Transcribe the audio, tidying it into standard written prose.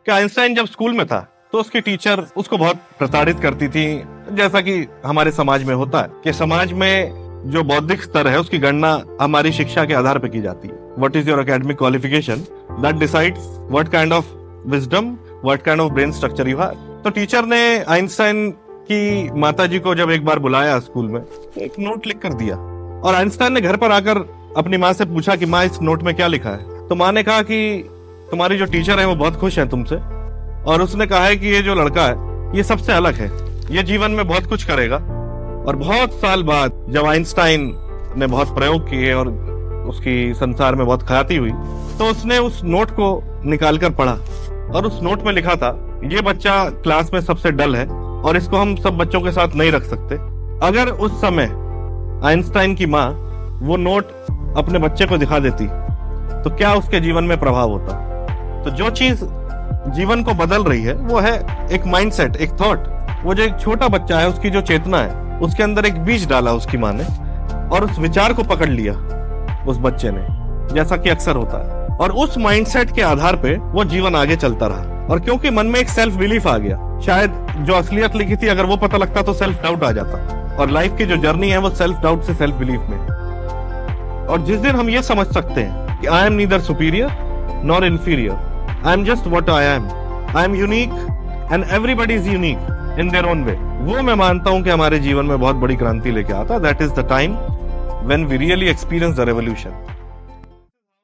कि आइंस्टाइन जब स्कूल में था तो उसकी टीचर उसको बहुत प्रताड़ित करती थी, जैसा कि हमारे समाज में होता है कि समाज में जो बौद्धिक स्तर है उसकी गणना हमारी शिक्षा के आधार पर की जाती है। What is your academic qualification that decides what kind of wisdom, what kind of brain structure you have. तो टीचर ने आइंस्टाइन की माताजी को जब एक बार बुलाया स्कूल में, एक नोट लिख कर दिया और आइंस्टाइन ने घर पर आकर अपनी माँ से पूछा कि माँ इस नोट में क्या लिखा है। तो माँ ने कहा कि तुम्हारी जो टीचर है वो बहुत खुश है तुमसे, और उसने कहा है कि ये जो लड़का है ये सबसे अलग है, ये जीवन में बहुत कुछ करेगा। और बहुत साल बाद जब आइंस्टाइन ने बहुत प्रयोग किए और उसकी संसार में बहुत ख्याति हुई, तो उसने उस नोट को निकाल कर पढ़ा और उस नोट में लिखा था, ये बच्चा क्लास में सबसे डल है और इसको हम सब बच्चों के साथ नहीं रख सकते। अगर उस समय आइंस्टाइन की माँ वो नोट अपने बच्चे को दिखा देती तो क्या उसके जीवन में प्रभाव होता। तो जो चीज जीवन को बदल रही है वो है एक माइंडसेट, एक थॉट। वो जो एक छोटा बच्चा है उसकी जो चेतना है उसके अंदर एक बीज डाला उसकी माँ ने और उस विचार को पकड़ लिया उस बच्चे ने, जैसा कि अक्सर होता है, और उस माइंडसेट के आधार पे वो जीवन आगे चलता रहा। और क्योंकि मन में एक सेल्फ बिलीफ आ गया, शायद जो असलियत लिखी थी अगर वो पता लगता तो सेल्फ डाउट आ जाता। और लाइफ की जो जर्नी है वो सेल्फ डाउट से सेल्फ बिलीफ में। और जिस दिन हम ये समझ सकते हैं कि I am neither superior nor inferior, I am just what I am unique and everybody is unique in their own way, वो मैं मानता हूं कि हमारे जीवन में बहुत बड़ी क्रांति लेके आता। That is the time when we really experience the revolution.